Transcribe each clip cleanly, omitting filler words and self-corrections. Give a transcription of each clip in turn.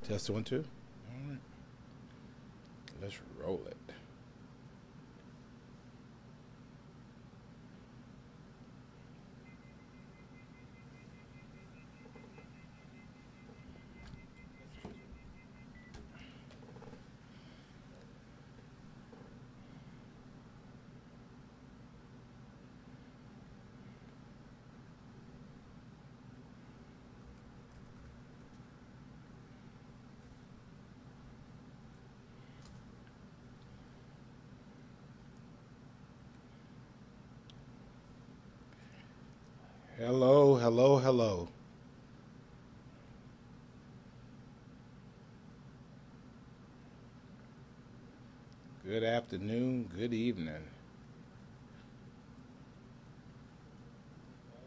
Test one, two. All right. Let's roll it. Hello, hello, hello. Good afternoon, good evening.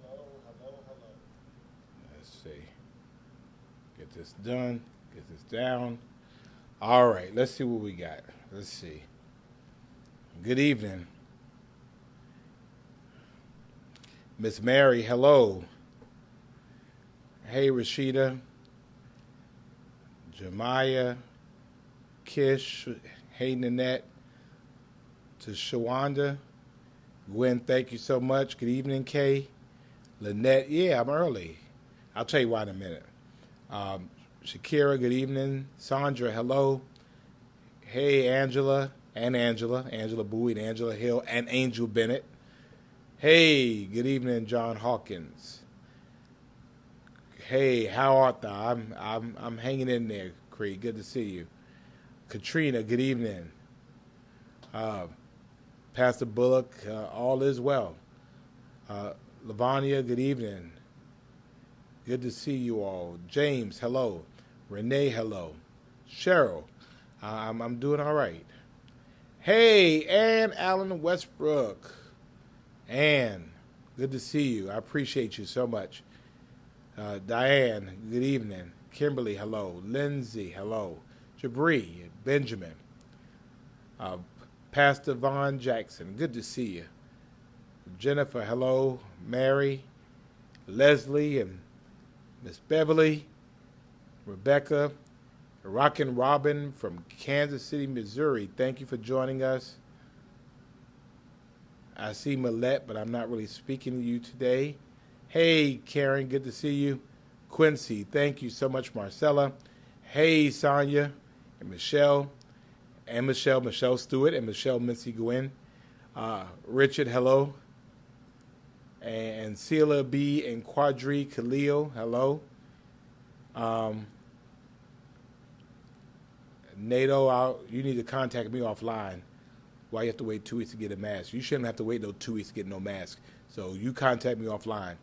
Hello, hello, hello. Let's see. Get this done, get this down. All right, let's see what we got. Let's see. Good evening. Miss Mary, hello. Hey, Rashida, Jemiah, Kish, hey, Nanette, to Shawanda, Gwen, thank you so much. Good evening, Kay. Lynette, yeah, I'm early. I'll tell you why in a minute. Um, Shakira, good evening. Sandra, hello. Hey, Angela and Angela Bowie and Angela Hill and Angel Bennett. Hey, good evening, John Hawkins. Hey, how art thou? I'm hanging in there, Creed. Good to see you. Katrina, good evening. Uh, Pastor Bullock, all is well. Uh, Lavania, good evening. Good to see you all. James, hello. Renee, hello. Cheryl, I'm doing all right. Hey, Ann Allen Westbrook. Ann, good to see you. I appreciate you so much. Diane, good evening. Kimberly, hello. Lindsay, hello. Jabri, Benjamin. Uh, Pastor Vaughn Jackson, good to see you. Jennifer, hello. Mary, Leslie, and Miss Beverly, Rebecca, Rockin' Robin from Kansas City, Missouri. Thank you for joining us. I see Millette, but I'm not really speaking to you today. Hey, Karen, good to see you. Quincy, thank you so much, Marcella. Hey, Sonia and Michelle Stewart, and Michelle Missy Gwynn. Richard, hello. And Celia B. and Quadri Khalil, hello. Um, NATO, you need to contact me offline. Why you have to wait 2 weeks to get a mask? You shouldn't have to wait no 2 weeks to get no mask. So you contact me offline.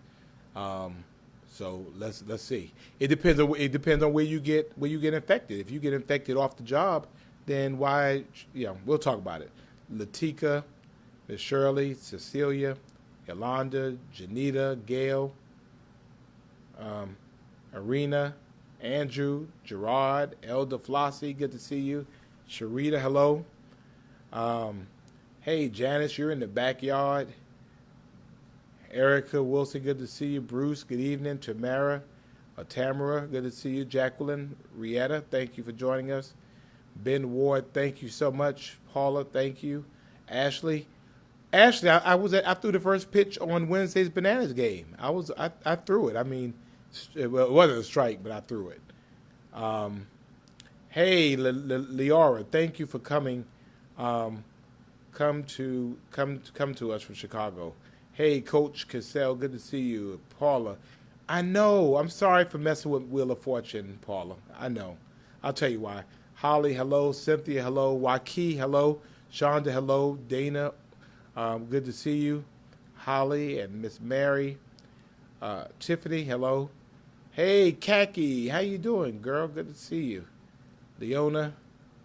Um, so let's see. It depends on where you get infected. If you get infected off the job, then why? We'll talk about it. Latika, Miss Shirley, Cecilia, Yolanda, Janita, Gail, um, Arena, Andrew, Gerard, Elder Flossie, good to see you. Sharita, hello. Um, hey, Janice, you're in the backyard. Erica Wilson, good to see you. Bruce, good evening. Tamara, good to see you. Jacqueline, Rietta, thank you for joining us. Ben Ward, thank you so much. Paula, thank you. Ashley, I threw the first pitch on Wednesday's Bananas game. I threw it. I mean, it wasn't a strike, but I threw it. Um, hey, Leora, thank you for coming. Um, come to us from Chicago. Hey, Coach Cassell, good to see you. Paula, I know. I'm sorry for messing with Wheel of Fortune, Paula. I know. I'll tell you why. Holly, hello. Cynthia, hello. Waukee, hello. Shonda, hello. Dana, good to see you. Holly and Miss Mary. Tiffany, hello. Hey, Kaki, how you doing, girl? Good to see you. Leona,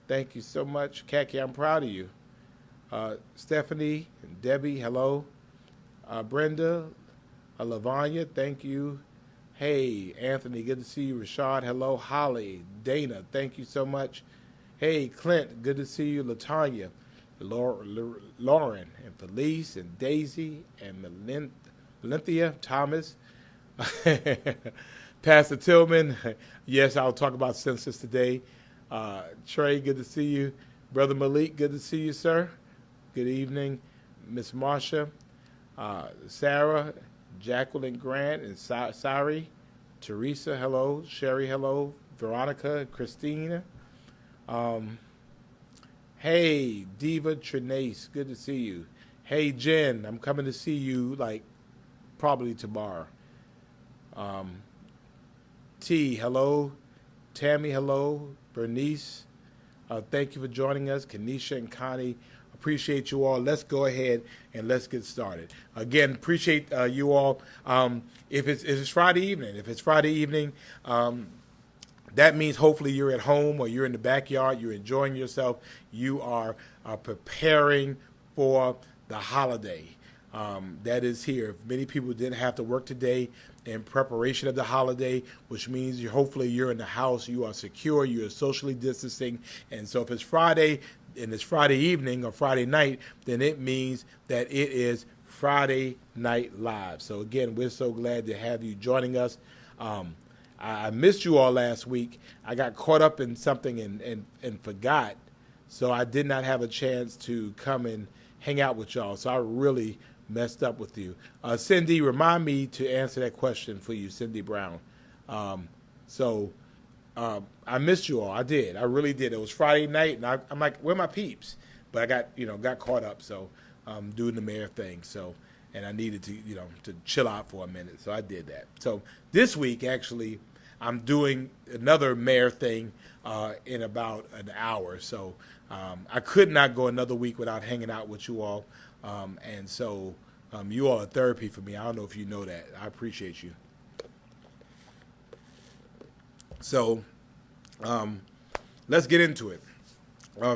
thank you so much. Kaki, I'm proud of you. Stephanie and Debbie, hello. Brenda, Lavanya, thank you. Hey, Anthony, good to see you. Rashad, hello. Holly, Dana, thank you so much. Hey, Clint, good to see you. Latanya, Lauren, and Felice, and Daisy, and Melinthia, Thomas, Pastor Tillman, yes, I'll talk about census today. Trey, good to see you. Brother Malik, good to see you, sir. Good evening. Miss Marsha, Sarah, Jacqueline Grant, and Sari. Teresa, hello. Sherry, hello. Veronica, Christina. Hey, Diva Trinace, good to see you. Hey, Jen, I'm coming to see you like probably tomorrow. T, hello. Tammy, hello. Bernice, thank you for joining us. Kenesha and Connie, appreciate you all. Let's go ahead and let's get started. Again, appreciate you all. If it's Friday evening, that means hopefully you're at home or you're in the backyard, you're enjoying yourself, you are preparing for the holiday that is here. Many people didn't have to work today in preparation of the holiday, which means hopefully you're in the house, you are secure, you are socially distancing. And so if it's Friday and it's Friday evening or Friday night, then it means that it is Friday Night Live. So again, we're so glad to have you joining us. I missed you all last week. I got caught up in something and forgot, so I did not have a chance to come and hang out with y'all. So I really messed up with you. Cindy, remind me to answer that question for you, Cindy Brown. I missed you all. I did. I really did. It was Friday night, and I'm like, where are my peeps? But I got caught up, so doing the mayor thing. So. And I needed to, to chill out for a minute, so I did that. So this week, actually, I'm doing another mayor thing in about an hour. So I could not go another week without hanging out with you all. And so you all are therapy for me. I don't know if you know that. I appreciate you. So let's get into it.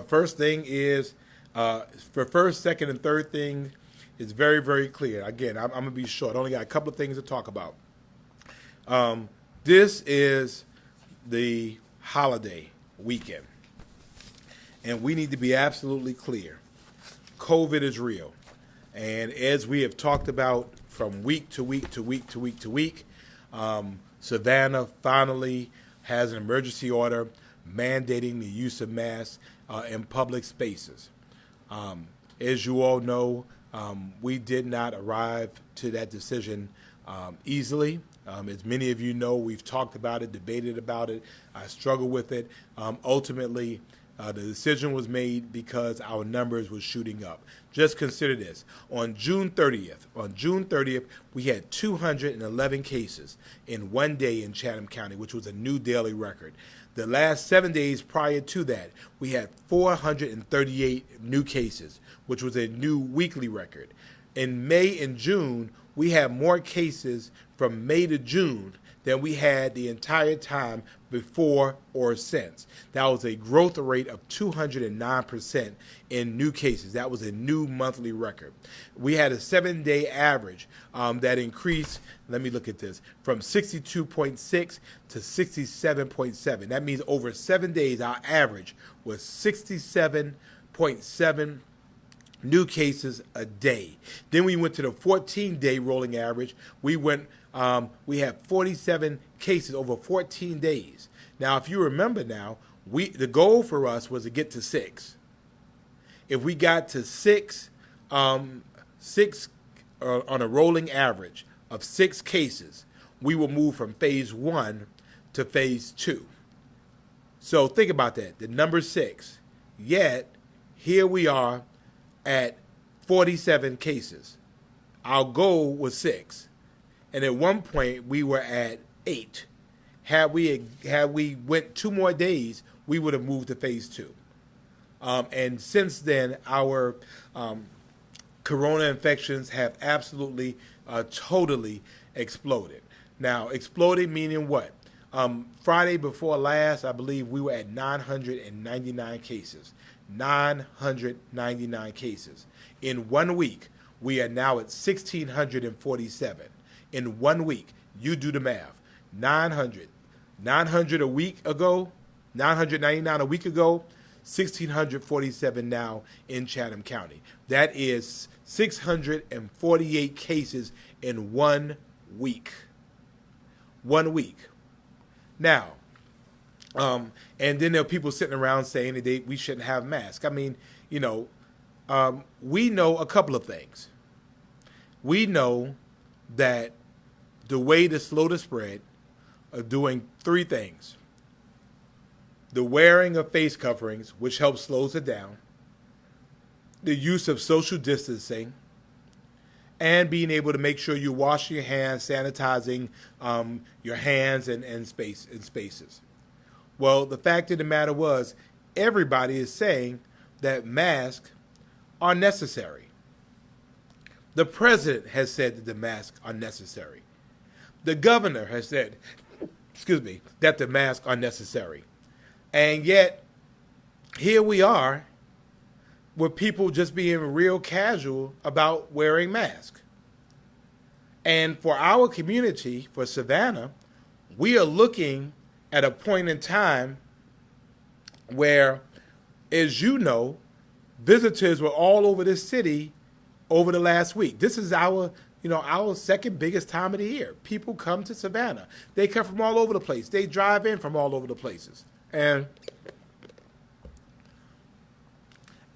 First thing is, for first, second, and third thing, it's very, very clear. Again, I'm going to be short. I only got a couple of things to talk about. This is the holiday weekend, and we need to be absolutely clear. COVID is real, and as we have talked about from week to week to week to week to week, Savannah finally has an emergency order mandating the use of masks in public spaces. As you all know, we did not arrive to that decision easily. As many of you know, we've talked about it, debated about it. I struggled with it. Ultimately, the decision was made because our numbers were shooting up. Just consider this. On June 30th, we had 211 cases in one day in Chatham County, which was a new daily record. The last 7 days prior to that, we had 438 new cases, which was a new weekly record. In May and June, we had more cases from May to June than we had the entire time before or since. That was a growth rate of 209% in new cases. That was a new monthly record. We had a 7-day average that increased, let me look at this, from 62.6 to 67.7. That means over 7 days, our average was 67.7 new cases a day. Then we went to the 14-day rolling average. We had 47 cases over 14 days. Now, if you remember now, the goal for us was to get to 6. If we got to 6 on a rolling average of 6 cases, we will move from phase 1 to phase 2. So think about that, the number 6. Yet, here we are at 47 cases. Our goal was 6. And at one point, we were at 8. Had we went 2 more days, we would have moved to phase 2. And since then, our corona infections have absolutely, totally exploded. Now, exploded meaning what? Friday before last, I believe we were at 999 cases. 999 cases. In 1 week, we are now at 1,647. In 1 week, you do the math. 900 a week ago, 999 a week ago, 1,647 now in Chatham County. That is 648 cases in 1 week. 1 week. Now, and then there are people sitting around saying that we shouldn't have masks. I mean, you know, we know a couple of things. We know that the way to slow the spread are doing three things. The wearing of face coverings, which helps slows it down. The use of social distancing. And being able to make sure you wash your hands, sanitizing your hands and spaces. Well, the fact of the matter was, everybody is saying that masks are necessary. The president has said that the masks are necessary. The governor has said, that the masks are necessary. And yet, here we are with people just being real casual about wearing masks. And for our community, for Savannah, we are looking at a point in time where, as you know, visitors were all over this city over the last week. This is our second biggest time of the year. People come to Savannah. They come from all over the place. They drive in from all over the places. And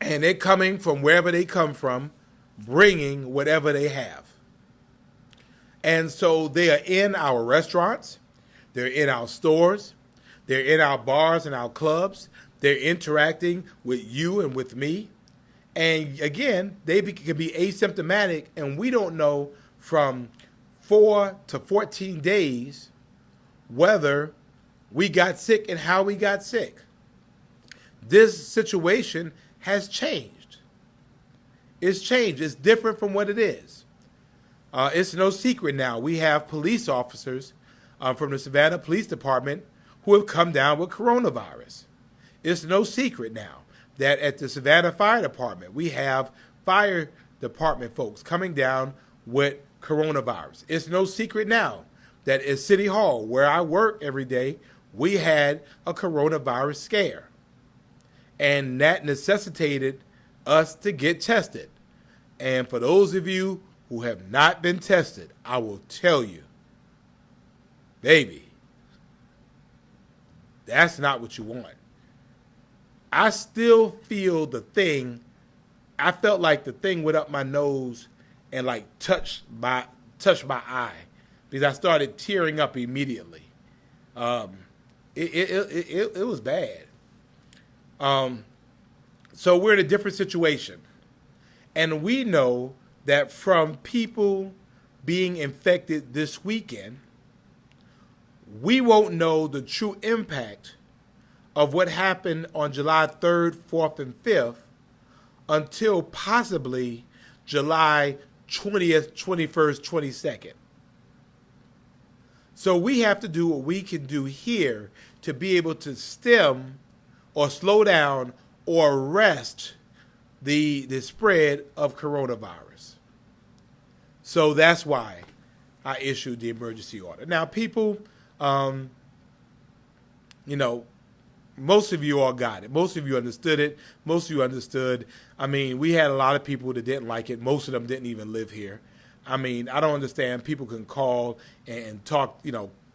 they're coming from wherever they come from, bringing whatever they have. And so they are in our restaurants. They're in our stores. They're in our bars and our clubs. They're interacting with you and with me. And again, they can be asymptomatic, and we don't know from 4 to 14 days whether we got sick and how we got sick. This situation has changed. It's changed. It's different from what it is. It's no secret now. We have police officers from the Savannah Police Department who have come down with coronavirus. It's no secret now that at the Savannah Fire Department, we have fire department folks coming down with coronavirus. It's no secret now that at City Hall, where I work every day, we had a coronavirus scare. And that necessitated us to get tested. And for those of you who have not been tested, I will tell you, baby, that's not what you want. I still feel I felt like the thing went up my nose and like touched my eye because I started tearing up immediately. It was bad. So we're in a different situation. And we know that from people being infected this weekend, we won't know the true impact of what happened on July 3rd, 4th, and 5th until possibly July 20th, 21st, 22nd. So we have to do what we can do here to be able to stem or slow down or arrest the spread of coronavirus. So that's why I issued the emergency order. Now, people, most of you all got it. Most of you understood it. Most of you understood. I mean, we had a lot of people that didn't like it. Most of them didn't even live here. I mean, I don't understand. People can call and talk,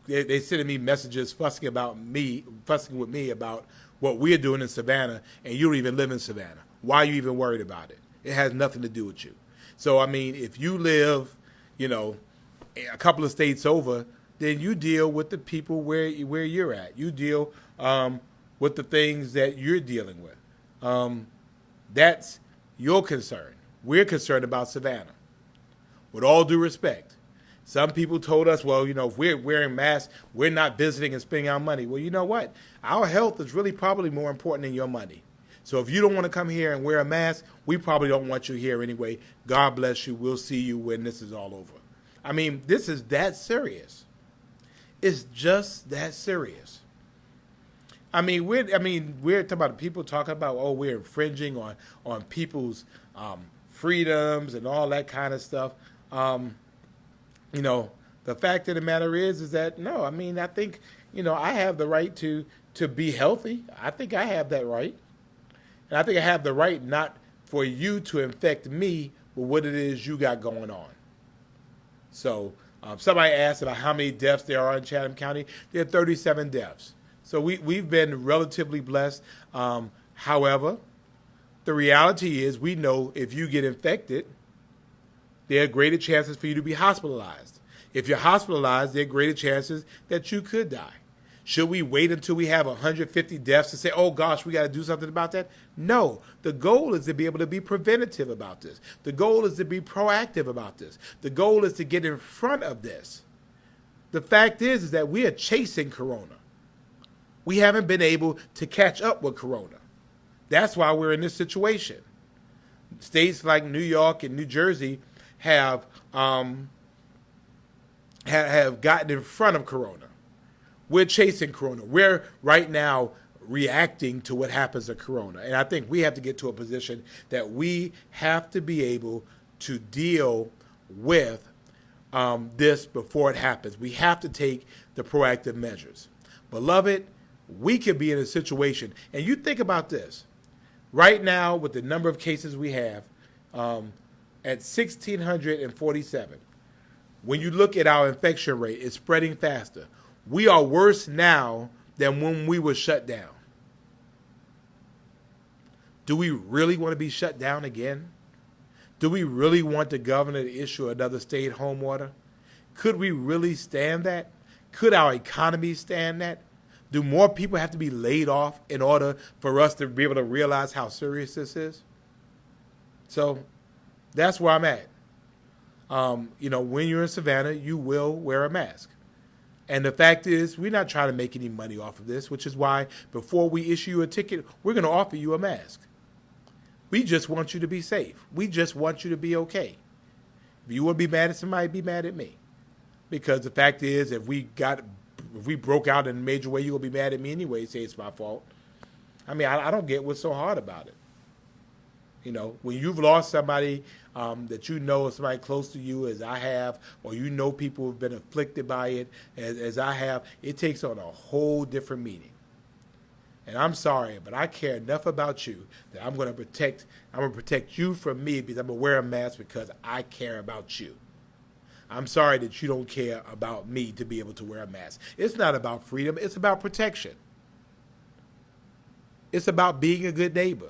they sending me messages fussing with me about what we're doing in Savannah, and you don't even live in Savannah. Why are you even worried about it? It has nothing to do with you. So, I mean, if you live, a couple of states over, then you deal with the people where you're at. You deal with the things that you're dealing with. That's your concern. We're concerned about Savannah. With all due respect, some people told us, well, if we're wearing masks, we're not visiting and spending our money. Well, you know what? Our health is really probably more important than your money. So if you don't want to come here and wear a mask, we probably don't want you here anyway. God bless you. We'll see you when this is all over. I mean, this is that serious. It's just that serious. I mean, we're talking about people talking about, we're infringing on people's freedoms and all that kind of stuff. The fact of the matter is that, no, I mean, I think, I have the right to be healthy. I think I have that right. And I think I have the right not for you to infect me with what it is you got going on. So Somebody asked about how many deaths there are in Chatham County. There are 37 deaths. So we've been relatively blessed. However, the reality is we know if you get infected, there are greater chances for you to be hospitalized. If you're hospitalized, there are greater chances that you could die. Should we wait until we have 150 deaths to say, oh gosh, we got to do something about that? No. The goal is to be able to be preventative about this. The goal is to be proactive about this. The goal is to get in front of this. The fact is that we are chasing Corona. We haven't been able to catch up with Corona. That's why we're in this situation. States like New York and New Jersey have gotten in front of Corona. We're chasing Corona. We're right now reacting to what happens to Corona. And I think we have to get to a position that we have to be able to deal with this before it happens. We have to take the proactive measures. Beloved, we could be in a situation, and you think about this. Right now, with the number of cases we have, at 1,647, when you look at our infection rate, it's spreading faster. We are worse now than when we were shut down. Do we really want to be shut down again? Do we really want the governor to issue another stay-at-home order? Could we really stand that? Could our economy stand that? Do more people have to be laid off in order for us to be able to realize how serious this is? So that's where I'm at. When you're in Savannah, you will wear a mask. And the fact is, we're not trying to make any money off of this, which is why before we issue you a ticket, we're going to offer you a mask. We just want you to be safe. We just want you to be okay. If you want to be mad at somebody, be mad at me. Because the fact is, if we broke out in a major way, you're going to be mad at me anyway, say it's my fault. I mean, I don't get what's so hard about it. You know, when you've lost somebody that you know, somebody close to you as I have, or you know people who've been afflicted by it as I have, it takes on a whole different meaning. And I'm sorry, but I care enough about you that I'm going to protect you from me because I'm going to wear a mask because I care about you. I'm sorry that you don't care about me to be able to wear a mask. It's not about freedom. It's about protection. It's about being a good neighbor.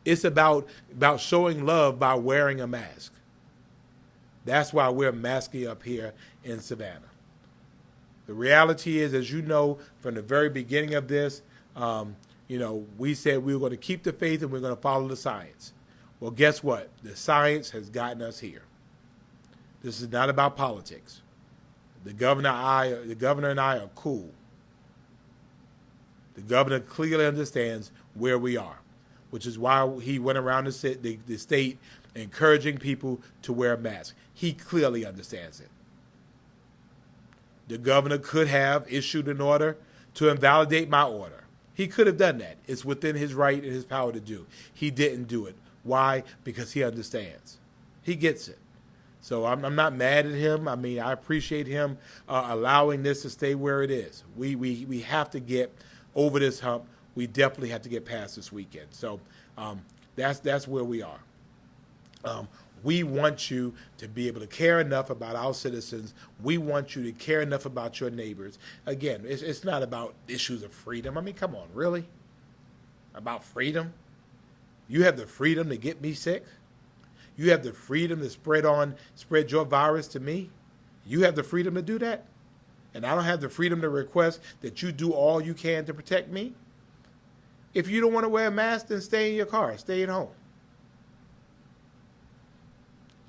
It's about showing love by wearing a mask. That's why we're masking up here in Savannah. The reality is, as you know, from the very beginning of this, we said we were going to keep the faith and we're going to follow the science. Well, guess what? The science has gotten us here. This is not about politics. The governor and I are cool. The governor clearly understands where we are, which is why he went around the state encouraging people to wear a mask. He clearly understands it. The governor could have issued an order to invalidate my order. He could have done that. It's within his right and his power to do. He didn't do it. Why? Because he understands. He gets it. So I'm not mad at him. I mean, I appreciate him allowing this to stay where it is. We have to get over this hump. We definitely have to get past this weekend. So that's where we are. We want you to be able to care enough about our citizens. We want you to care enough about your neighbors. Again, it's not about issues of freedom. I mean, come on, really? About freedom? You have the freedom to get me sick? You have the freedom to spread your virus to me? You have the freedom to do that? And I don't have the freedom to request that you do all you can to protect me? If you don't want to wear a mask, then stay in your car. Stay at home.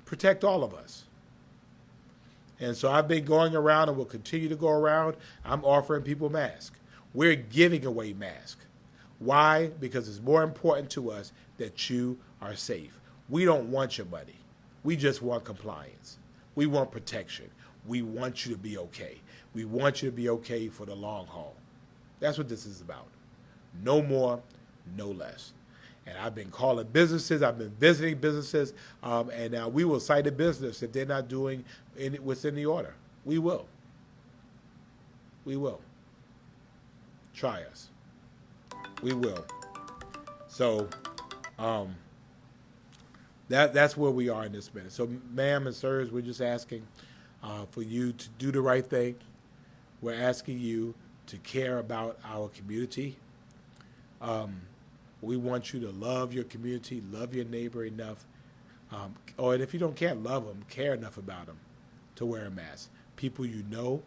Protect all of us. And so I've been going around and will continue to go around. I'm offering people masks. We're giving away masks. Why? Because it's more important to us that you are safe. We don't want your money. We just want compliance. We want protection. We want you to be okay. We want you to be okay for the long haul. That's what this is about. No more, no less. And I've been calling businesses. I've been visiting businesses. And now we will cite a business if they're not doing what's in the order. We will. We will. Try us. We will. So that's where we are in this minute. So, ma'am and sirs, we're just asking for you to do the right thing. We're asking you to care about our community. We want you to love your community, love your neighbor enough, or if you can't love them, care enough about them to wear a mask. People you know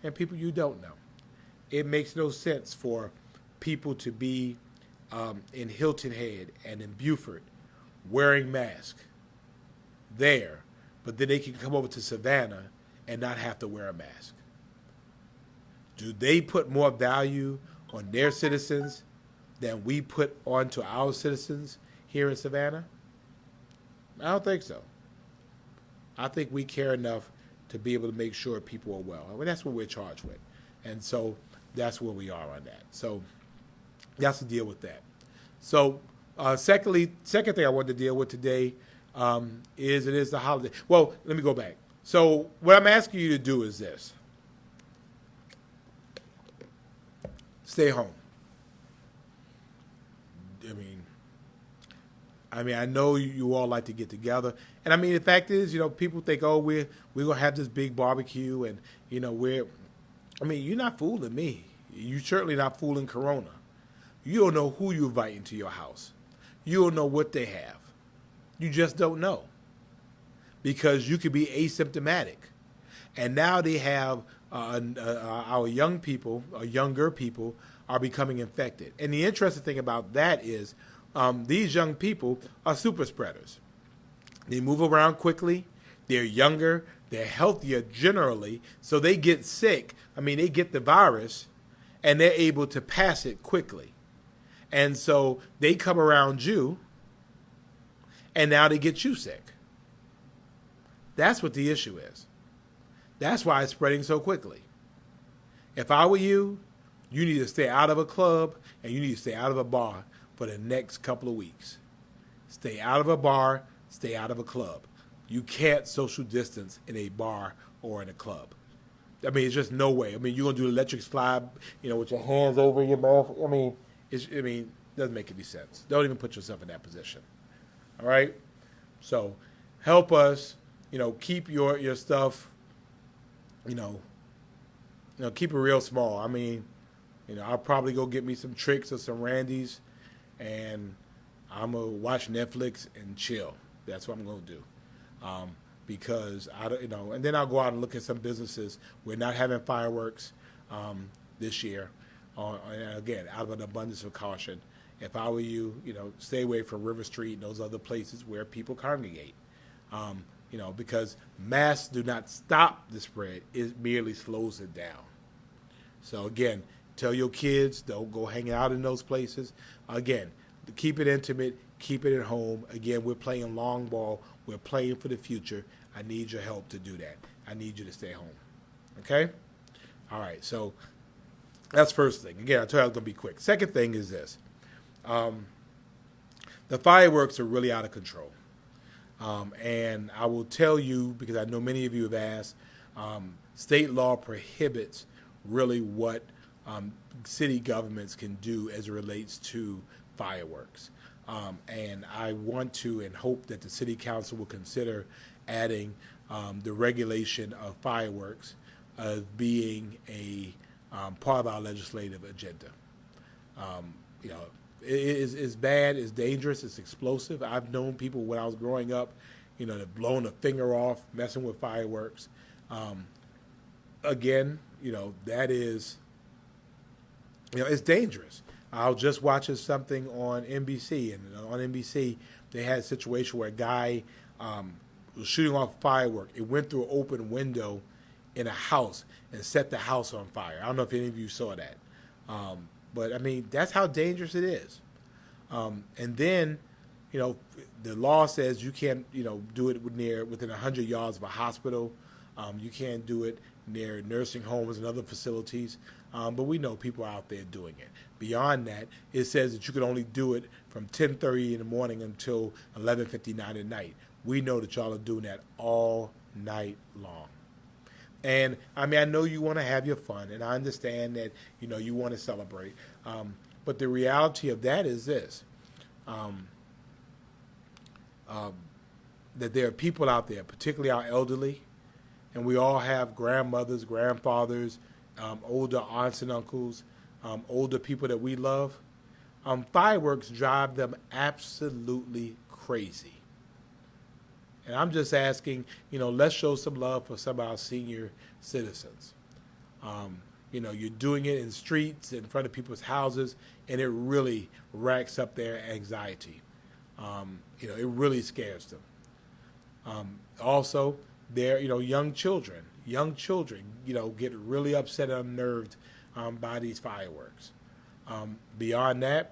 and people you don't know. It makes no sense for people to be in Hilton Head and in Beaufort wearing masks there, but then they can come over to Savannah and not have to wear a mask. Do they put more value on their citizens than we put onto our citizens here in Savannah? I don't think so. I think we care enough to be able to make sure people are well. I mean, that's what we're charged with. And so that's where we are on that. So that's to deal with that. So second thing I wanted to deal with today is it is the holiday. Well, let me go back. So what I'm asking you to do is this. Stay home. I mean, I know you all like to get together, and I mean, the fact is, people think, oh, we're gonna have this big barbecue, and you're not fooling me. You're certainly not fooling Corona. You don't know who you're inviting to your house. You don't know what they have. You just don't know, because you could be asymptomatic, and now they have our young people, or younger people, are becoming infected. And the interesting thing about that is these young people are super spreaders. They move around quickly. They're younger. They're healthier generally. So they get sick. They get the virus, and they're able to pass it quickly. And so they come around you, and now they get you sick. That's what the issue is. That's why it's spreading so quickly. If I were you, you need to stay out of a club and you need to stay out of a bar for the next couple of weeks. Stay out of a bar, stay out of a club. You can't social distance in a bar or in a club. It's just no way. You're going to do electric slide, with your hands over your mouth. It doesn't make any sense. Don't even put yourself in that position. All right? So help us, keep your stuff, keep it real small. I'll probably go get me some Tricks or some Randy's, and I'm going to watch Netflix and chill. That's what I'm going to do. Because, and then I'll go out and look at some businesses. We're not having fireworks this year. And again, out of an abundance of caution. If I were you, stay away from River Street and those other places where people congregate. Because masks do not stop the spread. It merely slows it down. So again, tell your kids, don't go hang out in those places. Again, keep it intimate, keep it at home. Again, we're playing long ball. We're playing for the future. I need your help to do that. I need you to stay home. Okay? All right, so that's first thing. Again, I told you I was going to be quick. Second thing is this. The fireworks are really out of control. And I will tell you, because I know many of you have asked, state law prohibits really what city governments can do as it relates to fireworks. And I want to and hope that the city council will consider adding the regulation of fireworks as being a part of our legislative agenda. It's bad, it's dangerous, it's explosive. I've known people when I was growing up, that blown a finger off messing with fireworks. Again, that is, it's dangerous. I was just watching something on NBC, and on NBC they had a situation where a guy was shooting off a firework. It went through an open window in a house and set the house on fire. I don't know if any of you saw that. But that's how dangerous it is. And then, the law says you can't, do it within 100 yards of a hospital. You can't do it near nursing homes and other facilities. But we know people are out there doing it. Beyond that, it says that you can only do it from 10:30 in the morning until 11:59 at night. We know that y'all are doing that all night long. And I know you want to have your fun, and I understand that you want to celebrate. But the reality of that is this: that there are people out there, particularly our elderly, and we all have grandmothers, grandfathers, older aunts and uncles, older people that we love. Fireworks drive them absolutely crazy. And I'm just asking, let's show some love for some of our senior citizens. You're doing it in streets, in front of people's houses, and it really racks up their anxiety. It really scares them. Also, they're, young children, get really upset and unnerved by these fireworks. Beyond that,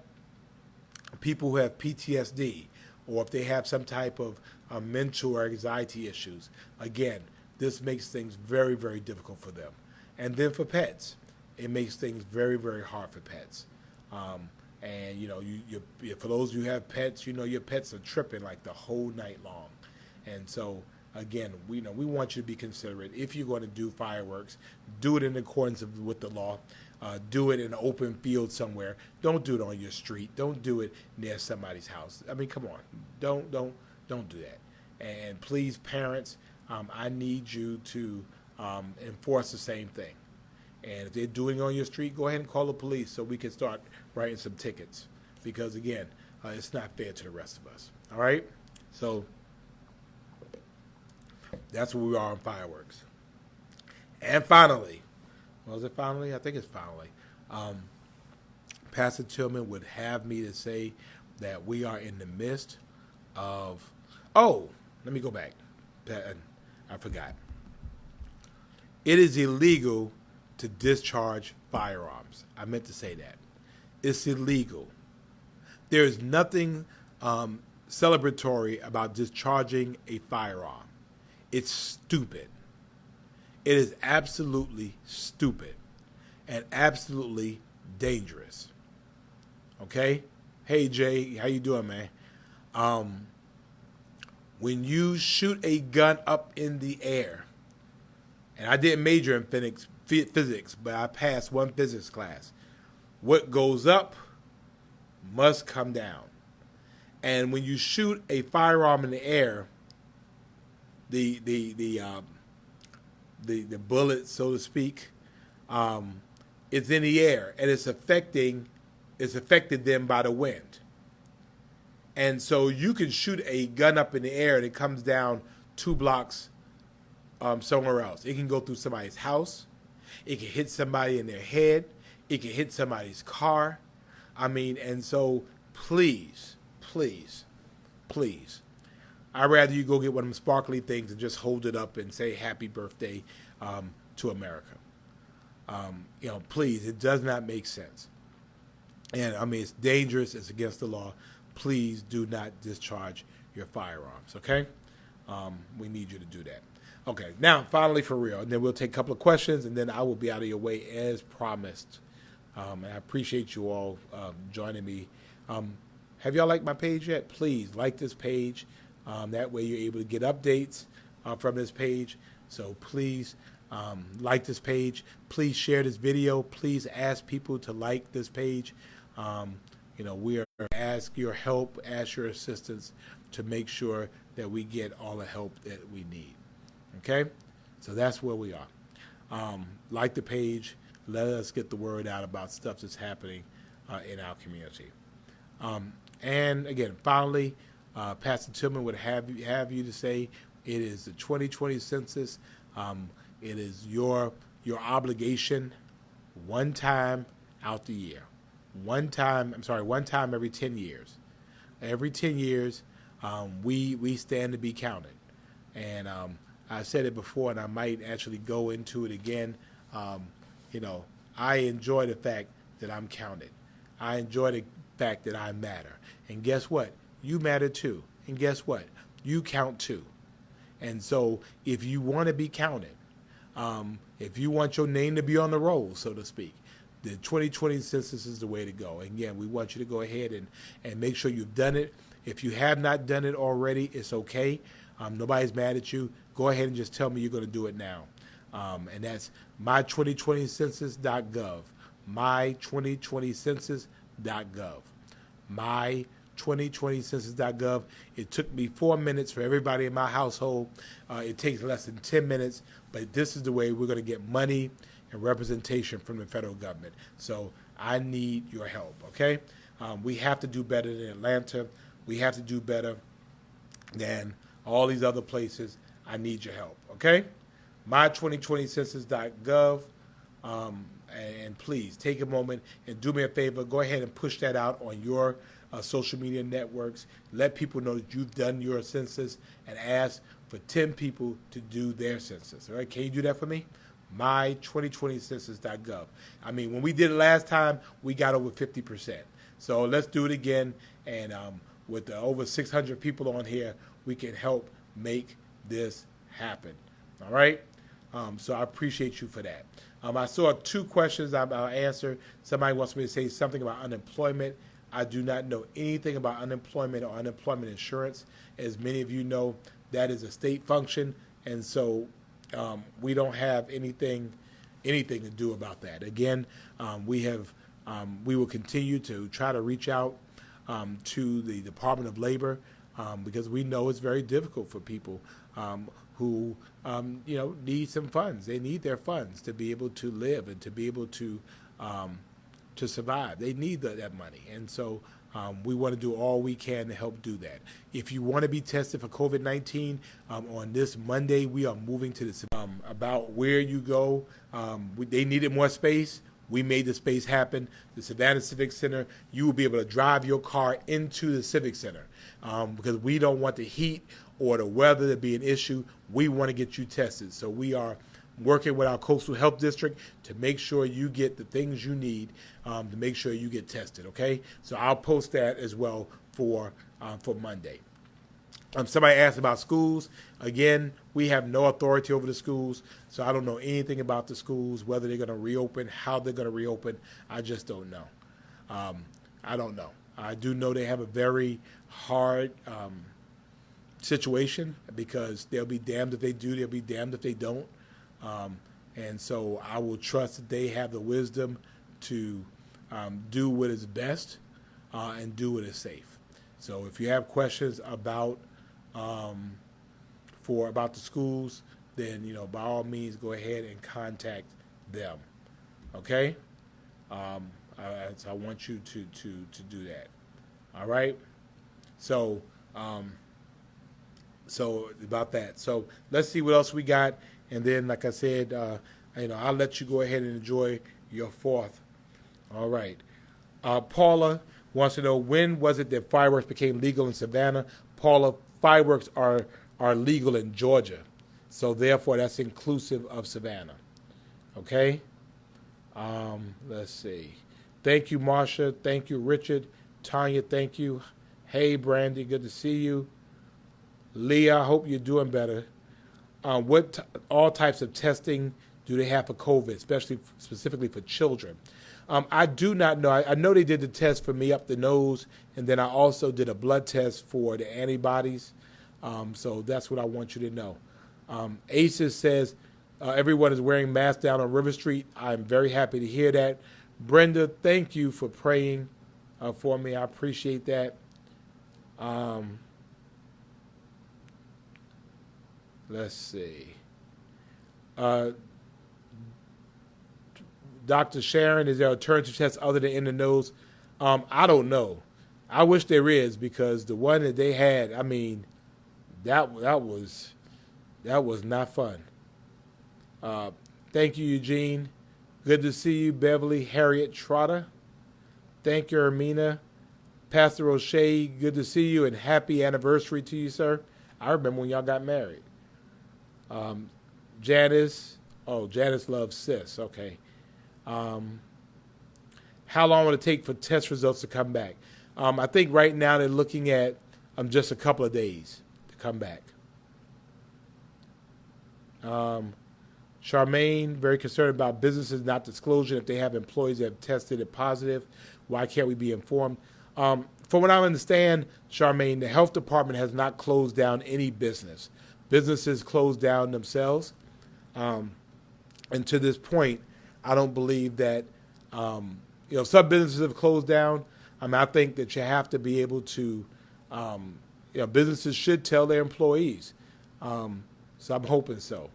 people who have PTSD, or if they have some type of mental or anxiety issues, again, this makes things very, very difficult for them. And then for pets, it makes things very, very hard for pets. And you for those who have pets, your pets are tripping like the whole night long. And so again, we want you to be considerate. If you're going to do fireworks, do it in accordance with the law. Do it in an open field somewhere. Don't do it on your street. Don't do it near somebody's house. I mean, come on. Don't do that. And please, parents, I need you to enforce the same thing. And if they're doing it on your street, go ahead and call the police so we can start writing some tickets. Because again, it's not fair to the rest of us. All right? So that's where we are on fireworks. And finally, was it finally? I think it's finally. Pastor Tillman would have me to say that we are in the midst of, let me go back. I forgot. It is illegal to discharge firearms. I meant to say that. It's illegal. There is nothing celebratory about discharging a firearm. It's stupid. It is absolutely stupid and absolutely dangerous. Okay? Hey, Jay, how you doing, man? When you shoot a gun up in the air, and I didn't major in physics, but I passed one physics class. What goes up must come down. And when you shoot a firearm in the air, the bullet, so to speak, is in the air, and it's affected them by the wind. And so you can shoot a gun up in the air and it comes down 2 blocks somewhere else. It can go through somebody's house. It can hit somebody in their head. It can hit somebody's car. I mean, and so please, please, please, I'd rather you go get one of them sparkly things and just hold it up and say happy birthday to America. Please, it does not make sense. And I mean, it's dangerous. It's against the law. Please do not discharge your firearms, okay? We need you to do that. Okay, now, finally, for real, and then we'll take a couple of questions, and then I will be out of your way as promised. And I appreciate you all joining me. Have y'all liked my page yet? Please like this page. That way you're able to get updates from this page. So please like this page. Please share this video. Please ask people to like this page. We are ask your help, ask your assistance to make sure that we get all the help that we need. Okay? So that's where we are. Like the page. Let us get the word out about stuff that's happening in our community. And again, finally, Pastor Tillman would have you to say it is the 2020 census. It is your obligation one time out the year. One time every 10 years. Every 10 years, we stand to be counted. And I said it before, and I might actually go into it again. I enjoy the fact that I'm counted. I enjoy the fact that I matter. And guess what? You matter too. And guess what? You count too. And so if you want to be counted, if you want your name to be on the roll, so to speak, the 2020 census is the way to go. And again, we want you to go ahead and make sure you've done it. If you have not done it already, it's okay. Nobody's mad at you. Go ahead and just tell me you're going to do it now. And that's my2020census.gov. My2020census.gov. my2020census.gov. It took me 4 minutes for everybody in my household. It takes less than 10 minutes, but this is the way we're going to get money and representation from the federal government. So I need your help, okay? We have to do better than Atlanta. We have to do better than all these other places. I need your help, okay? My2020census.gov. And please take a moment and do me a favor. Go ahead and push that out on your social media networks. Let people know that you've done your census and ask for 10 people to do their census. All right, can you do that for me? My2020census.gov. I mean, when we did it last time, we got over 50%. So let's do it again. And with over 600 people on here, we can help make this happen. All right? So I appreciate you for that. I saw 2 questions I'll answer. Somebody wants me to say something about unemployment. I do not know anything about unemployment or unemployment insurance. As many of you know, that is a state function, and so we don't have anything to do about that. Again, we will continue to try to reach out to the Department of Labor because we know it's very difficult for people who need some funds. They need their funds to be able to live and to be able to survive. They need that money, and so we want to do all we can to help do that. If you want to be tested for COVID-19 on this Monday, we are moving to this about where you go. They needed more space. We made the space happen. The Savannah Civic Center, you will be able to drive your car into the Civic Center because we don't want the heat or the weather to be an issue. We want to get you tested. So we are working with our Coastal Health District to make sure you get the things you need to make sure you get tested, okay? So I'll post that as well for Monday. Somebody asked about schools. Again, we have no authority over the schools, so I don't know anything about the schools, whether they're going to reopen, how they're going to reopen. I just don't know. I don't know. I do know they have a very hard situation because they'll be damned if they do, they'll be damned if they don't. And so I will trust that they have the wisdom to do what is best and do what is safe. So if you have questions about the schools, then by all means go ahead and contact them. Okay? So I want you to do that. All right? So about that. So let's see what else we got, and then like I said, I'll let you go ahead and enjoy your 4th. All right. Paula wants to know, when was it that fireworks became legal in Savannah? Paula, fireworks are legal in Georgia, so therefore that's inclusive of Savannah. Okay? Let's see. Thank you, Marsha. Thank you, Richard. Tanya, thank you. Hey, Brandy, good to see you. Leah, I hope you're doing better. All types of testing do they have for COVID, specifically for children? I do not know. I know they did the test for me up the nose, and then I also did a blood test for the antibodies. So that's what I want you to know. ACES says everyone is wearing masks down on River Street. I'm very happy to hear that. Brenda, thank you for praying for me. I appreciate that. Let's see. Dr. Sharon, is there alternative tests other than in the nose? I don't know. I wish there is, because the one that they had, I mean, that was not fun. Thank you, Eugene. Good to see you, Beverly. Harriet Trotter. Thank you, Ermina. Pastor O'Shea, good to see you, and happy anniversary to you, sir. I remember when y'all got married. Janice. Oh, Janice loves sis. Okay. How long will it take for test results to come back? I think right now they're looking at just a couple of days to come back. Charmaine, very concerned about businesses not disclosing if they have employees that have tested it positive. Why can't we be informed? From what I understand, Charmaine, the health department has not closed down any business. Businesses closed down themselves. And to this point, I don't believe that, some businesses have closed down. I mean, I think that you have to be able to, businesses should tell their employees. So I'm hoping so.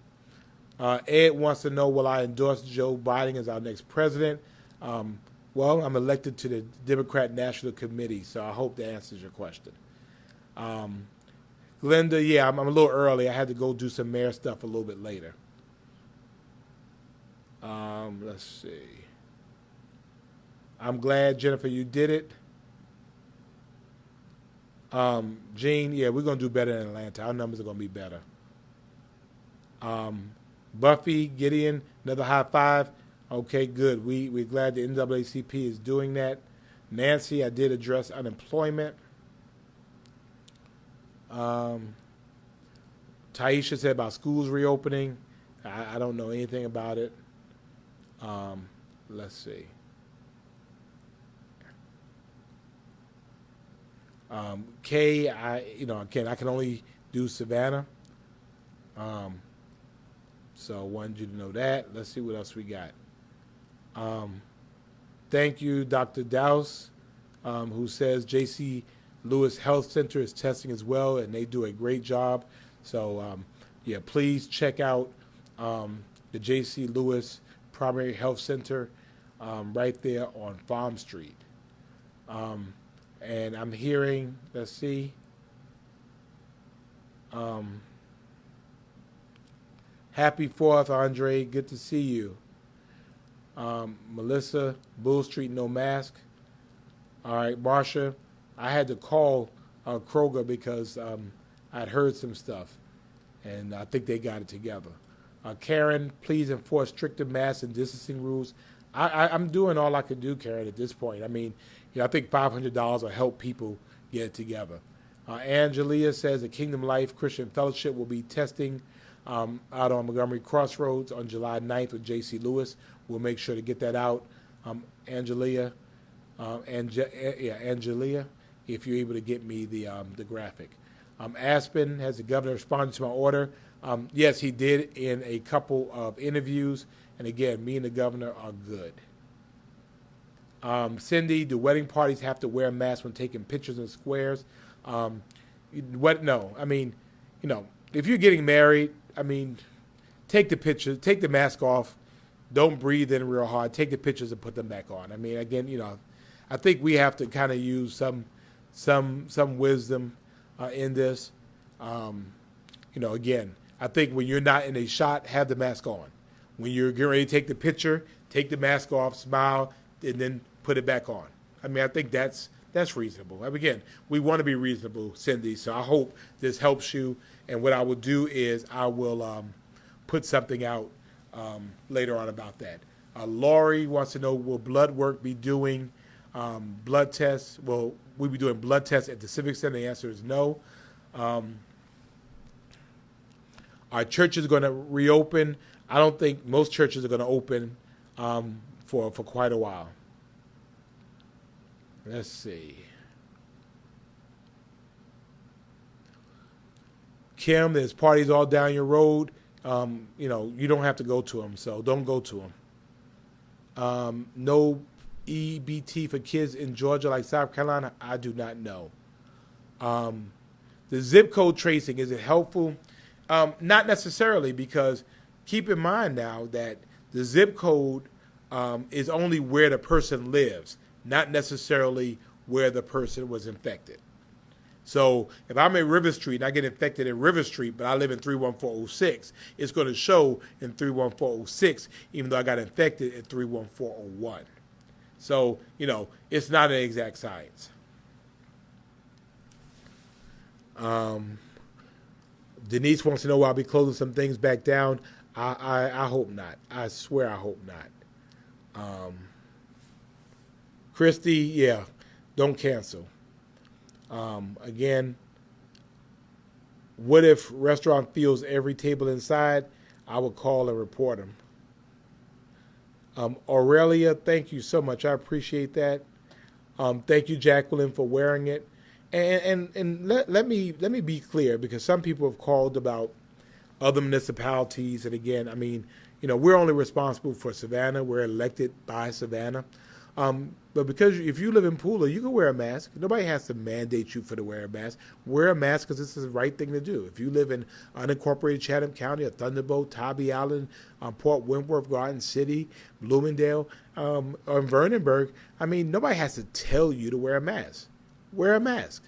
Ed wants to know, will I endorse Joe Biden as our next president? Well, I'm elected to the Democrat National Committee, so I hope that answers your question. Linda, yeah, I'm a little early. I had to go do some mayor stuff a little bit later. Let's see. I'm glad, Jennifer, you did it. Gene, yeah, we're going to do better in Atlanta. Our numbers are going to be better. Buffy, Gideon, another high five. Okay, good. We're glad the NAACP is doing that. Nancy, I did address unemployment. Taisha said about schools reopening. I don't know anything about it. Let's see. Kay, again, I can only do Savannah. So I wanted you to know that. Let's see what else we got. Thank you, Dr. Dowse, who says J.C. Lewis Health Center is testing as well, and they do a great job. So, please check out the J.C. Lewis Primary Health Center right there on Farm Street. And I'm hearing, let's see, happy 4th, Andre. Good to see you. Melissa, Bull Street, no mask. All right, Marsha, I had to call Kroger because I'd heard some stuff, and I think they got it together. Karen, please enforce stricter mask and distancing rules. I'm doing all I could do, Karen, at this point. I mean, I think $500 will help people get it together. Angelia says the Kingdom Life Christian Fellowship will be testing out on Montgomery Crossroads on July 9th with J.C. Lewis. We'll make sure to get that out. Angelia, if you're able to get me the graphic. Aspen, has the governor responded to my order? Yes, he did in a couple of interviews. And again, me and the governor are good. Cindy, do wedding parties have to wear masks when taking pictures in squares? No. I mean, if you're getting married, I mean, take the picture, take the mask off. Don't breathe in real hard. Take the pictures and put them back on. I mean, again, I think we have to kind of use some wisdom in this. Again, I think when you're not in a shot, have the mask on. When you're getting ready to take the picture, take the mask off, smile, and then put it back on. I mean, I think that's reasonable. Again, we want to be reasonable, Cindy, so I hope this helps you. And what I will do is I will put something out later on about that. Laurie wants to know, will blood work be doing blood tests? Will we be doing blood tests at the Civic Center? The answer is no. Our church is going to reopen. I don't think most churches are going to open for quite a while. Let's see. Kim, there's parties all down your road. You don't have to go to them, so don't go to them. No EBT for kids in Georgia like South Carolina? I do not know. The zip code tracing, is it helpful? Not necessarily, because keep in mind now that the zip code is only where the person lives, not necessarily where the person was infected. So if I'm in River Street and I get infected in River Street, but I live in 31406, it's going to show in 31406, even though I got infected in 31401. So, it's not an exact science. Denise wants to know why I'll be closing some things back down. I hope not. I swear I hope not. Christy, yeah, don't cancel. Again, what if restaurant fills every table inside? I would call and report them. Aurelia, thank you so much. I appreciate that. Thank you, Jacqueline, for wearing it. And let me be clear, because some people have called about other municipalities. And again, I mean, we're only responsible for Savannah. We're elected by Savannah. But because if you live in Pula, you can wear a mask. Nobody has to mandate you for to wear a mask. Wear a mask because this is the right thing to do. If you live in unincorporated Chatham County, or Thunderbolt, Tybee Island, Port Wentworth, Garden City, Bloomingdale, or Vernonburg, I mean, nobody has to tell you to wear a mask. Wear a mask.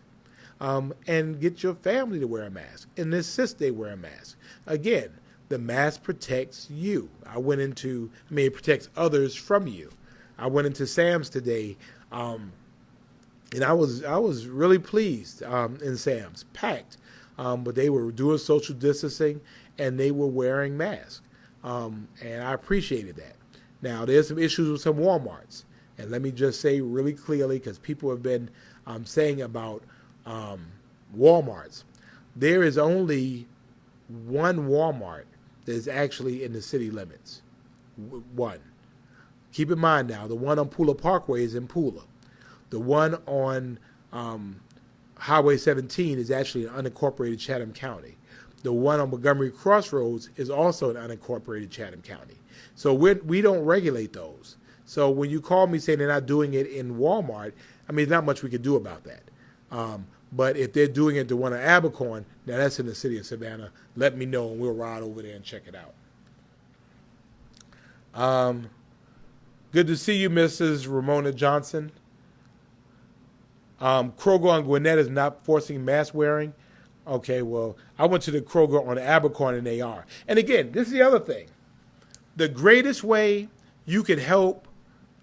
And get your family to wear a mask and insist they wear a mask. Again, the mask protects you. It protects others from you. I went into Sam's today, and I was really pleased in Sam's, packed, but they were doing social distancing and they were wearing masks, and I appreciated that. Now there's some issues with some WalMarts, and let me just say really clearly, because people have been saying about WalMarts, there is only one Walmart that is actually in the city limits. One. Keep in mind now, the one on Pula Parkway is in Pula. The one on Highway 17 is actually in unincorporated Chatham County. The one on Montgomery Crossroads is also in unincorporated Chatham County. So we don't regulate those. So when you call me saying they're not doing it in Walmart, I mean, there's not much we can do about that. But if they're doing it to one of Abercorn, now that's in the city of Savannah, let me know and we'll ride over there and check it out. Good to see you, Mrs. Ramona Johnson. Kroger on Gwinnett is not forcing mask wearing. Okay, well, I went to the Kroger on Abercorn and they are. And again, this is the other thing. The greatest way you can help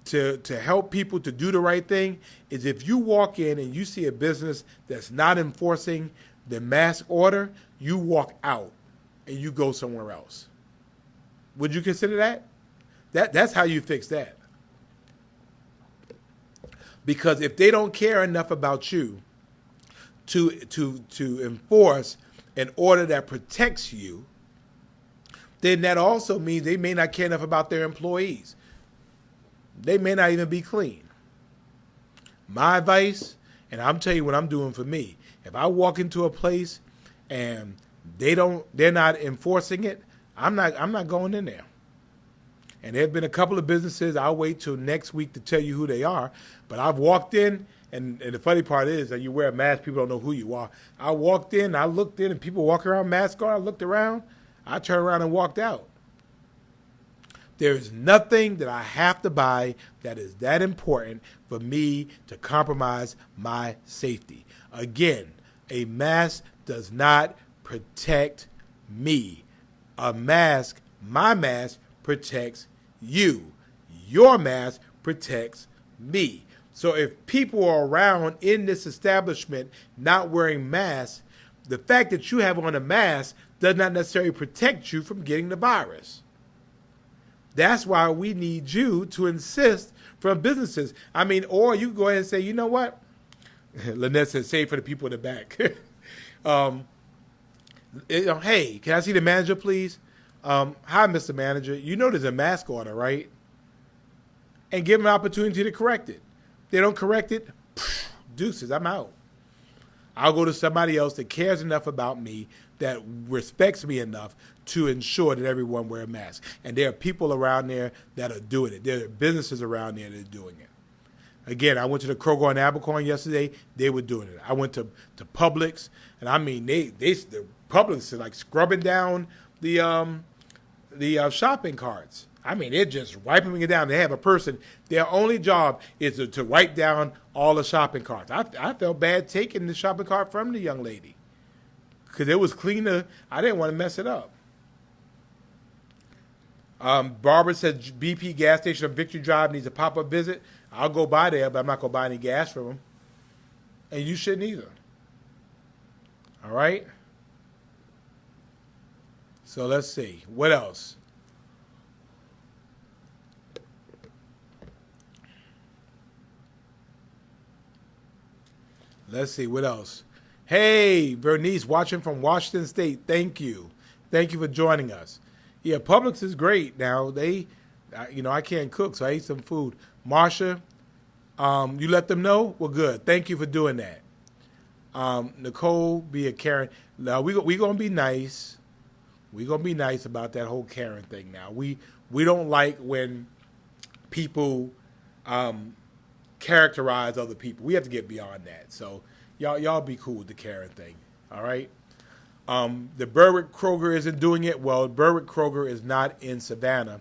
to help people to do the right thing is if you walk in and you see a business that's not enforcing the mask order, you walk out and you go somewhere else. Would you consider that? That's how you fix that. Because if they don't care enough about you to enforce an order that protects you, then that also means they may not care enough about their employees. They may not even be clean. My advice, and I'm telling you what I'm doing for me, if I walk into a place and they're not enforcing it, I'm not going in there. And there have been a couple of businesses, I'll wait till next week to tell you who they are, but I've walked in, and the funny part is that you wear a mask, people don't know who you are. I walked in, I looked in, and people walk around mask on, I looked around, I turned around and walked out. There is nothing that I have to buy that is that important for me to compromise my safety. Again, a mask does not protect me. A mask, my mask, protects you. Your mask protects me. So if people are around in this establishment not wearing masks, the fact that you have on a mask does not necessarily protect you from getting the virus. That's why we need you to insist from businesses. I mean, or you go ahead and say, you know what? Lynette said, say for the people in the back. Hey, can I see the manager, please? Hi, Mr. Manager. You know there's a mask order, right? And give them an opportunity to correct it. If they don't correct it, deuces, I'm out. I'll go to somebody else that cares enough about me, that respects me enough to ensure that everyone wear a mask. And there are people around there that are doing it. There are businesses around there that are doing it. Again, I went to the Kroger on Abercorn yesterday. They were doing it. I went to Publix, and I mean, the Publix is like scrubbing down the shopping carts. I mean, they're just wiping it down. They have a person, their only job is to wipe down all the shopping carts. I felt bad taking the shopping cart from the young lady because it was cleaner. I didn't want to mess it up. Barbara said BP gas station on Victory Drive needs a pop-up visit. I'll go by there, but I'm not going to buy any gas from them. And you shouldn't either. All right? So let's see. What else? Let's see. What else? Hey, Bernice, watching from Washington State. Thank you. Thank you for joining us. Yeah, Publix is great. Now, I can't cook, so I ate some food. Marsha, you let them know? Well, good. Thank you for doing that. Nicole, be a Karen. Now, we're going to be nice. We're going to be nice about that whole Karen thing now. We don't like when people characterize other people. We have to get beyond that. So y'all be cool with the Karen thing. All right. The Berwick Kroger isn't doing it. Well, Berwick Kroger is not in Savannah.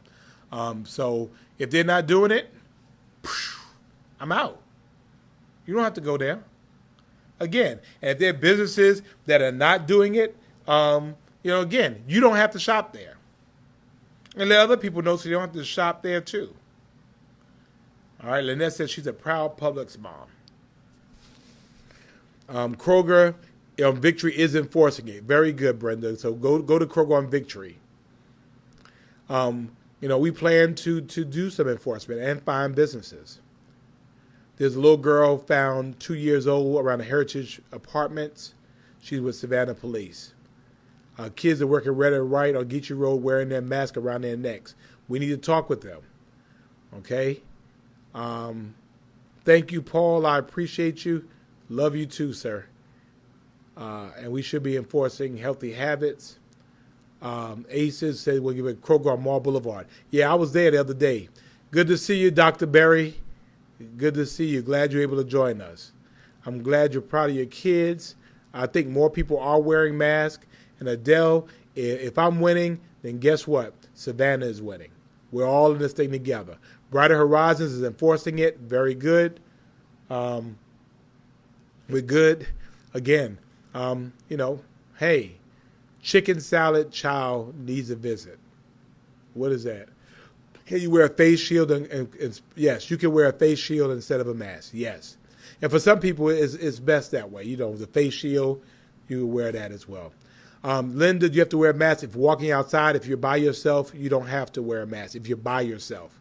So if they're not doing it, I'm out. You don't have to go there. Again, and if there are businesses that are not doing it, again, you don't have to shop there. And let other people know so you don't have to shop there too. All right, Lynette says she's a proud Publix mom. Kroger on Victory is enforcing it. Very good, Brenda. So go to Kroger on Victory. We plan to do some enforcement and find businesses. There's a little girl found 2 years old around the Heritage Apartments. She's with Savannah Police. Kids are working red and white on Geechee Road wearing their mask around their necks. We need to talk with them. Okay? Thank you, Paul. I appreciate you. Love you too, sir. And we should be enforcing healthy habits. Aces said we'll give it Kroger on Mall Boulevard. Yeah, I was there the other day. Good to see you, Dr. Berry. Good to see you. Glad you're able to join us. I'm glad you're proud of your kids. I think more people are wearing masks. And Adele, if I'm winning, then guess what? Savannah is winning. We're all in this thing together. Brighter Horizons is enforcing it. Very good. We're good. Again, hey, chicken salad child needs a visit. What is that? Can you wear a face shield? And yes, you can wear a face shield instead of a mask. Yes. And for some people, it's best that way. The face shield, you wear that as well. Linda, you have to wear a mask if you're walking outside. If you're by yourself, you don't have to wear a mask if you're by yourself.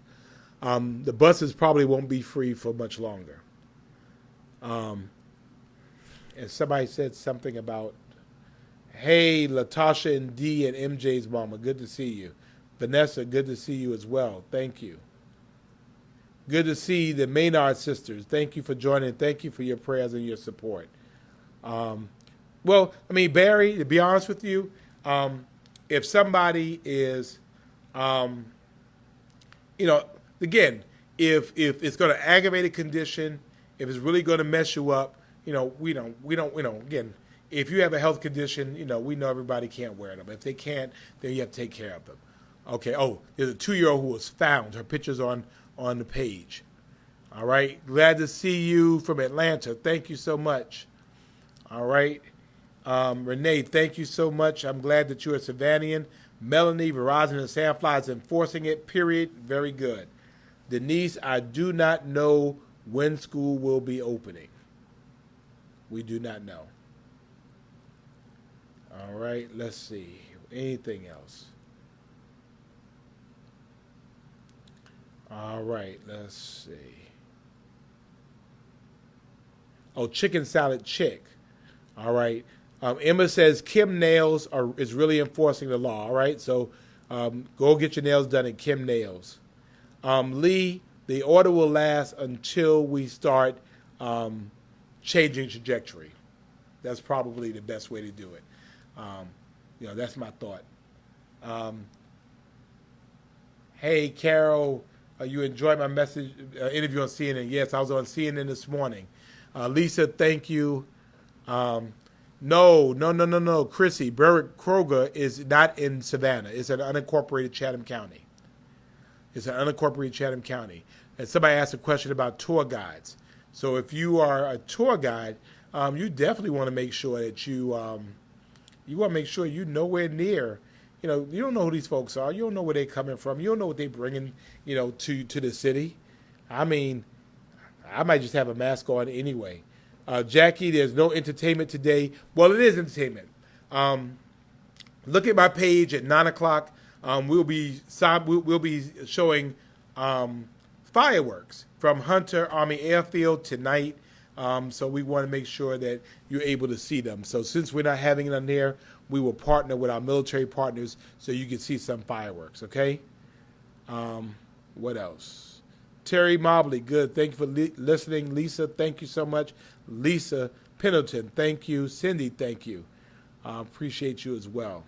The buses probably won't be free for much longer. And somebody said something about, hey, Latasha and Dee and MJ's mama, good to see you. Vanessa, good to see you as well. Thank you. Good to see the Maynard sisters. Thank you for joining. Thank you for your prayers and your support. Barry, to be honest with you, if somebody is, again, if it's going to aggravate a condition, if it's really going to mess you up, again, if you have a health condition, we know everybody can't wear them. If they can't, then you have to take care of them. Okay. Oh, there's a 2-year-old who was found. Her picture's on the page. All right. Glad to see you from Atlanta. Thank you so much. All right. Renee, thank you so much. I'm glad that you're a Savannaian. Melanie, Verizon and Sandfly is enforcing it, period. Very good. Denise, I do not know when school will be opening. We do not know. All right, let's see. Anything else? All right, let's see. Oh, chicken salad chick. All right. Emma says Kim Nails is really enforcing the law. All right, so go get your nails done at Kim Nails. Lee, the order will last until we start changing trajectory. That's probably the best way to do it. That's my thought. Hey, Carol, you enjoyed my message interview on CNN? Yes, I was on CNN this morning. Lisa, thank you. No. Chrissy, Berwick Kroger is not in Savannah. It's an unincorporated Chatham County. And somebody asked a question about tour guides. So if you are a tour guide, you definitely want to make sure that you're nowhere near. You don't know who these folks are. You don't know where they're coming from. You don't know what they're bringing, to the city. I mean, I might just have a mask on anyway. Jackie, there's no entertainment today. Well, it is entertainment. Look at my page at 9:00. We'll be showing fireworks from Hunter Army Airfield tonight. So we want to make sure that you're able to see them. So since we're not having it on there, we will partner with our military partners so you can see some fireworks. Okay. What else? Terry Mobley, good. Thank you for listening. Lisa, thank you so much. Lisa Pendleton, thank you. Cindy, thank you. Appreciate you as well.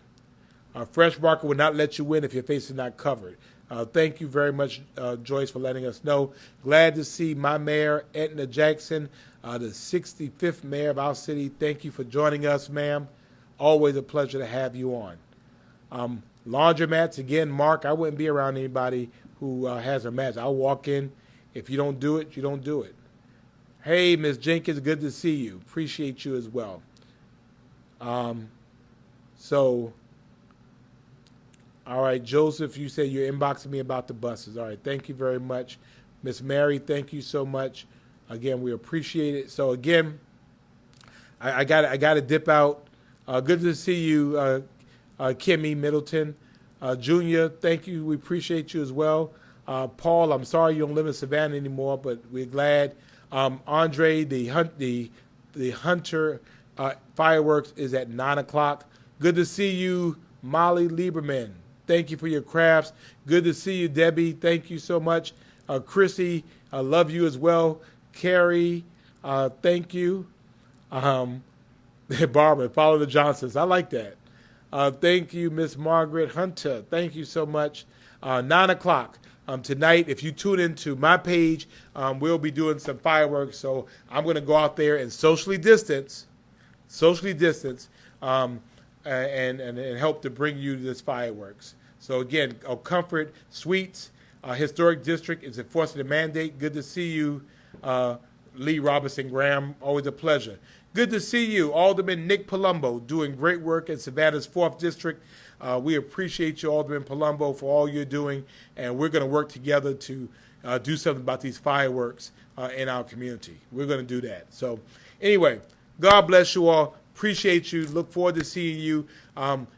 Fresh Market will not let you in if your face is not covered. Thank you very much, Joyce, for letting us know. Glad to see my mayor, Edna Jackson, the 65th mayor of our city. Thank you for joining us, ma'am. Always a pleasure to have you on. Laundromats, again, Mark, I wouldn't be around anybody who has a match. I'll walk in. If you don't do it, you don't do it. Hey, Ms. Jenkins, good to see you. Appreciate you as well. All right, Joseph, you said you're inboxing me about the buses. All right, thank you very much. Miss Mary, thank you so much. Again, we appreciate it. So again, I got to dip out. Good to see you, Kimmy Middleton. Junior, thank you. We appreciate you as well. Paul, I'm sorry you don't live in Savannah anymore, but we're glad. Andre, the Hunter fireworks is at 9 o'clock. Good to see you, Molly Lieberman. Thank you for your crafts. Good to see you, Debbie. Thank you so much. Chrissy, I love you as well. Carrie, thank you. Barbara, follow the Johnsons. I like that. Thank you, Miss Margaret Hunter. Thank you so much. 9 o'clock tonight. If you tune into my page, we'll be doing some fireworks. So I'm going to go out there and socially distance, and help to bring you this fireworks. So again, Comfort Suites, Historic District is enforcing the mandate. Good to see you, Lee Robinson Graham. Always a pleasure. Good to see you, Alderman Nick Palumbo, doing great work in Savannah's 4th District. We appreciate you, Alderman Palumbo, for all you're doing, and we're going to work together to do something about these fireworks in our community. We're going to do that. So anyway, God bless you all. Appreciate you. Look forward to seeing you.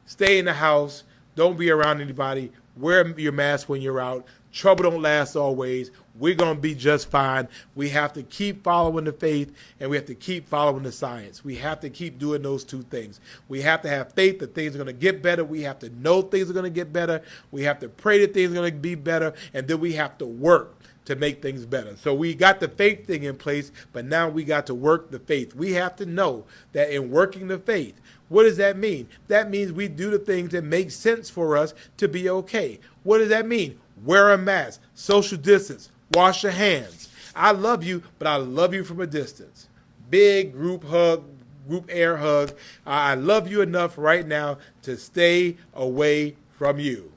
Stay in the house. Don't be around anybody. Wear your mask when you're out. Trouble don't last always. We're going to be just fine. We have to keep following the faith, and we have to keep following the science. We have to keep doing those two things. We have to have faith that things are going to get better. We have to know things are going to get better. We have to pray that things are going to be better, and then we have to work to make things better. So we got the faith thing in place, but now we got to work the faith. We have to know that in working the faith, what does that mean? That means we do the things that make sense for us to be okay. What does that mean? Wear a mask, social distance, wash your hands. I love you, but I love you from a distance. Big group hug, group air hug. I love you enough right now to stay away from you.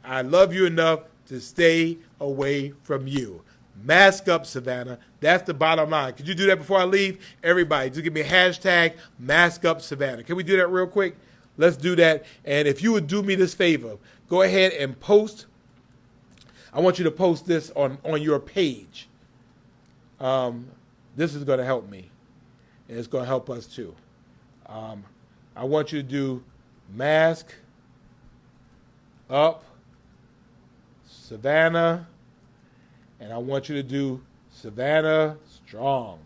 I love you enough to stay away from you. Mask up, Savannah. That's the bottom line. Could you do that before I leave? Everybody, just give me a hashtag, mask up, Savannah. Can we do that real quick? Let's do that. And if you would do me this favor, go ahead and post. I want you to post this on your page. This is going to help me, and it's going to help us too. I want you to do mask up, Savannah, and I want you to do Savannah strong.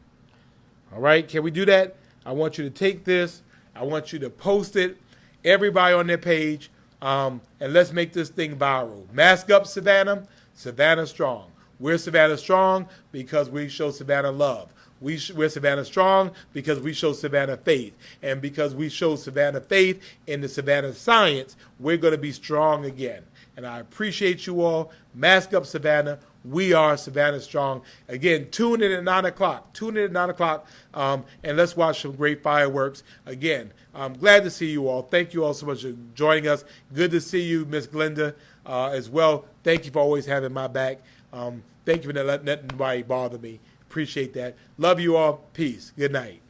All right, can we do that? I want you to take this. I want you to post it, everybody on their page, and let's make this thing viral. Mask up, Savannah, Savannah strong. We're Savannah strong because we show Savannah love. We're Savannah strong because we show Savannah faith. And because we show Savannah faith in the Savannah science, we're going to be strong again. And I appreciate you all. Mask up, Savannah. We are Savannah strong. Again, tune in at 9 o'clock. Tune in at 9 o'clock, and let's watch some great fireworks. Again, I'm glad to see you all. Thank you all so much for joining us. Good to see you, Miss Glenda, as well. Thank you for always having my back. Thank you for not letting anybody bother me. Appreciate that. Love you all. Peace. Good night.